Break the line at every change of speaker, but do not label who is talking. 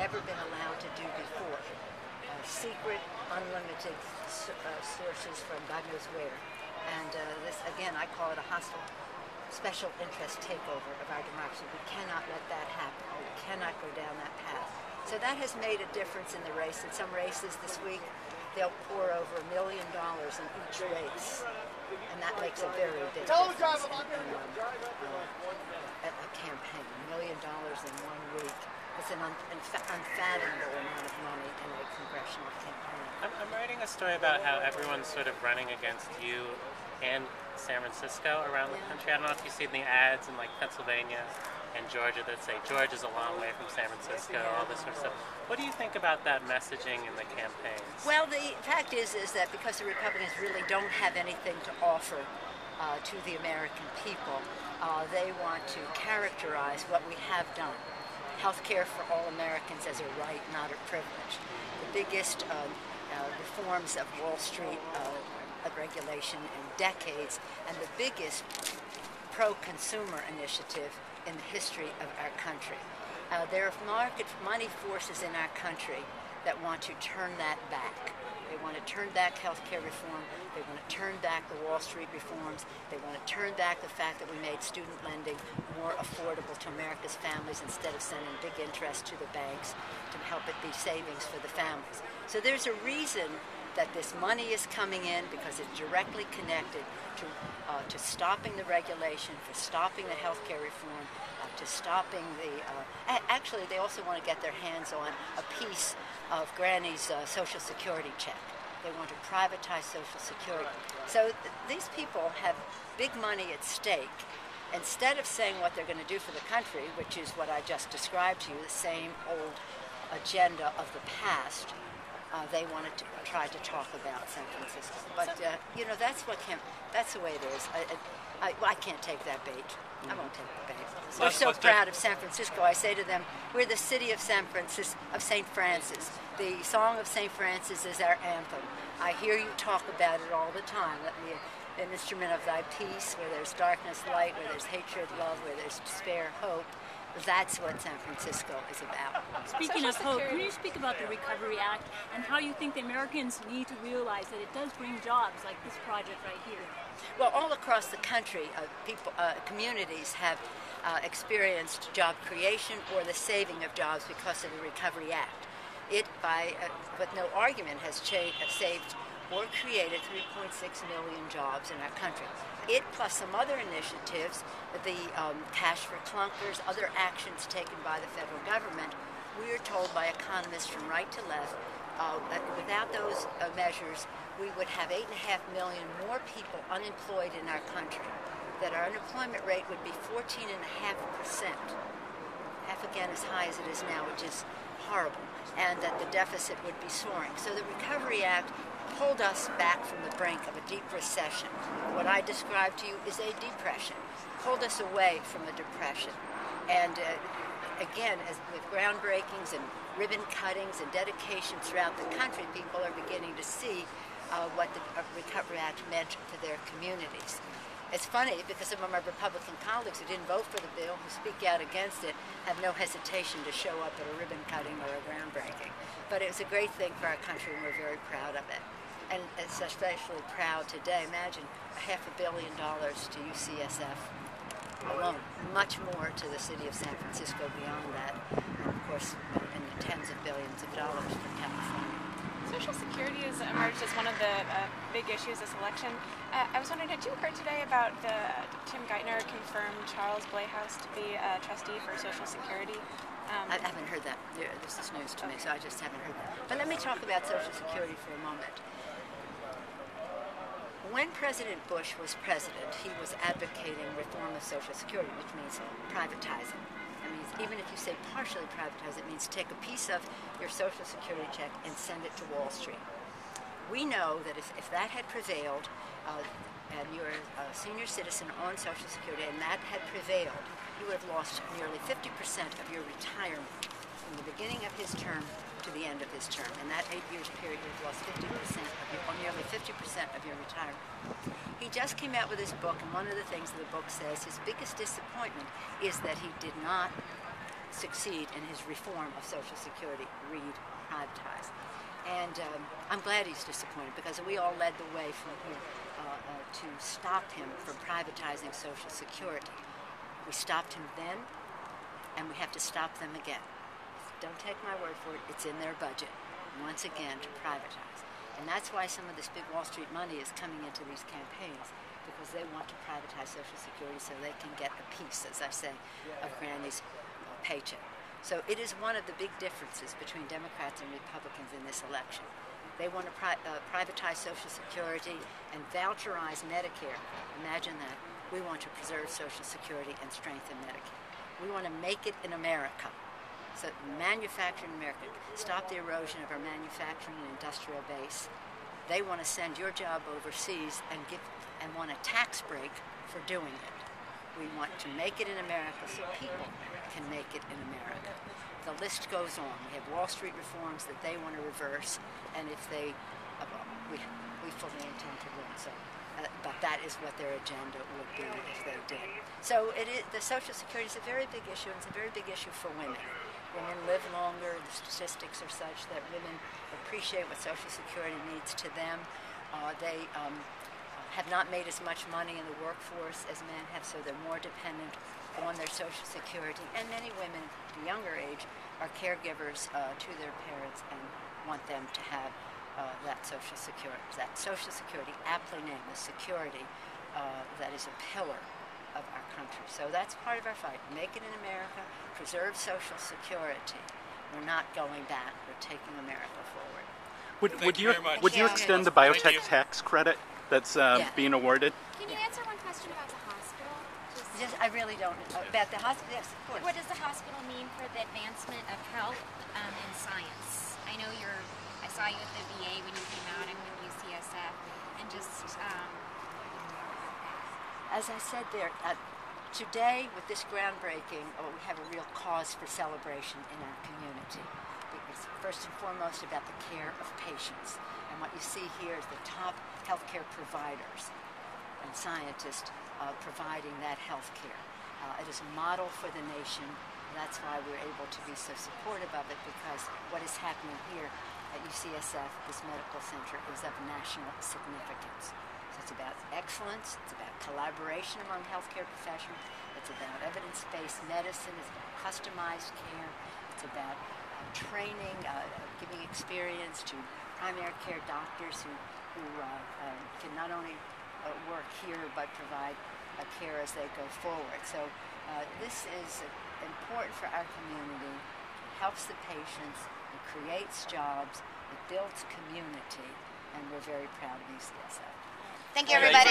never been allowed to do before. Secret, unlimited sources from God knows where. And this, again, I call it a hostile special interest takeover of our democracy. We cannot let that happen. We cannot go down that path. So that has made a difference in the race. In some races this week, they'll pour over $1 million in each race. And that makes a very big difference in a campaign. $1 million in 1 week. It's an unfathomable amount of money in a congressional campaign.
I'm writing a story about how everyone's sort of running against you and San Francisco around the country. I don't know if you've seen the ads in like Pennsylvania and Georgia that say Georgia's a long way from San Francisco, all this sort of stuff. What do you think about that messaging in the campaigns?
Well, the fact is that because the Republicans really don't have anything to offer to the American people, they want to characterize what we have done. Healthcare for all Americans as a right, not a privilege. The biggest reforms of Wall Street regulation in decades, and the biggest pro-consumer initiative in the history of our country. There are market money forces in our country that want to turn that back. They want to turn back healthcare reform. They want to turn back the Wall Street reforms. They want to turn back the fact that we made student lending more affordable to America's families instead of sending big interest to the banks to help it be savings for the families. So there's a reason that this money is coming in because it's directly connected to stopping the regulation, for stopping the healthcare reform, to stopping the... actually, they also want to get their hands on a piece of Granny's Social Security check. They want to privatize Social Security. So these people have big money at stake. Instead of saying what they're going to do for the country, which is what I just described to you, the same old agenda of the past, they wanted to try to talk about San Francisco. But, you know, that's the way it is. I can't take that bait. I won't take the bait. We're so proud of San Francisco. I say to them, we're the city of St. Francis. The song of St. Francis is our anthem. I hear you talk about it all the time. Let me an instrument of thy peace, where there's darkness, light, where there's hatred, love, where there's despair, hope. That's what San Francisco is about.
Speaking of hope, can you speak about the Recovery Act and how you think the Americans need to realize that it does bring jobs like this project right here?
Well, all across the country, communities have experienced job creation or the saving of jobs because of the Recovery Act. It, with no argument, has saved or created 3.6 million jobs in our country. It, plus some other initiatives, the cash for clunkers, other actions taken by the federal government, we are told by economists from right to left that without those measures, we would have 8.5 million more people unemployed in our country, that our unemployment rate would be 14.5%, half again as high as it is now, which is horrible, and that the deficit would be soaring. So the Recovery Act pulled us back from the brink of a deep recession. What I described to you is a depression, pulled us away from a depression. And again, as with groundbreakings and ribbon cuttings and dedication throughout the country, people are beginning to see what the Recovery Act meant to their communities. It's funny because some of my Republican colleagues who didn't vote for the bill, who speak out against it, have no hesitation to show up at a ribbon cutting or a groundbreaking. But it was a great thing for our country, and we're very proud of it. And it's especially proud today. Imagine $500 million to UCSF alone, much more to the city of San Francisco beyond that, and of course in the tens of billions of dollars for California.
Social Security has emerged as one of the big issues this election. I was wondering, had you heard today about Tim Geithner confirmed Charles Blehaus to be a trustee for Social Security?
I haven't heard that. This is news to me, so I just haven't heard that. But let me talk about Social Security for a moment. When President Bush was president, he was advocating reform of Social Security, which means privatizing. That means even if you say partially privatize, it means take a piece of your Social Security check and send it to Wall Street. We know that if that had prevailed, and you're a senior citizen on Social Security, and that had prevailed, you would have lost nearly 50% of your retirement from the beginning of his term to the end of his term. In that 8 years period, you have lost 50% of your, or nearly 50% of your retirement. He just came out with his book, and one of the things the book says, his biggest disappointment is that he did not succeed in his reform of Social Security, read privatize. And I'm glad he's disappointed, because we all led the way from here to stop him from privatizing Social Security. We stopped him then, and we have to stop them again. Don't take my word for it, it's in their budget, once again, to privatize. And that's why some of this big Wall Street money is coming into these campaigns, because they want to privatize Social Security so they can get a piece, as I say, of Granny's paycheck. So it is one of the big differences between Democrats and Republicans in this election. They want to privatize Social Security and voucherize Medicare. Imagine that. We want to preserve Social Security and strengthen Medicare. We want to make it in America. So manufacture in America. Stop the erosion of our manufacturing and industrial base. They want to send your job overseas and want a tax break for doing it. We want to make it in America so people can make it in America. The list goes on. We have Wall Street reforms that they want to reverse, and if they, we fully intend to win. So, but that is what their agenda would be if they did. So the Social Security is a very big issue, and it's a very big issue for women. Women live longer. The statistics are such that women appreciate what Social Security means to them. They have not made as much money in the workforce as men have, so they're more dependent on their Social Security. And many women at a younger age are caregivers to their parents and want them to have that Social Security. That Social Security, aptly named the security that is a pillar of our country. So that's part of our fight. Make it in America, preserve Social Security. We're not going back. We're taking America forward.
Would you extend the biotech tax credit that's being awarded?
Can you answer one question about the hospital?
I really don't. About the hospital, yes, of course.
What does the hospital mean for the advancement of health and science? I know I saw you at the VA when you came out and with UCSF, and just...
As I said there, today with this groundbreaking, we have a real cause for celebration in our community. It's first and foremost about the care of patients. And what you see here is the top healthcare providers and scientists providing that health care. It is a model for the nation. That's why we're able to be so supportive of it, because what is happening here at UCSF, this medical center, is of national significance. So it's about excellence, it's about collaboration among healthcare professionals, it's about evidence-based medicine, it's about customized care, it's about training, giving experience to primary care doctors who can not only work here but provide care as they go forward. So this is important for our community. It helps the patients, it creates jobs, it builds community, and we're very proud of UCSF.
Thank you, everybody.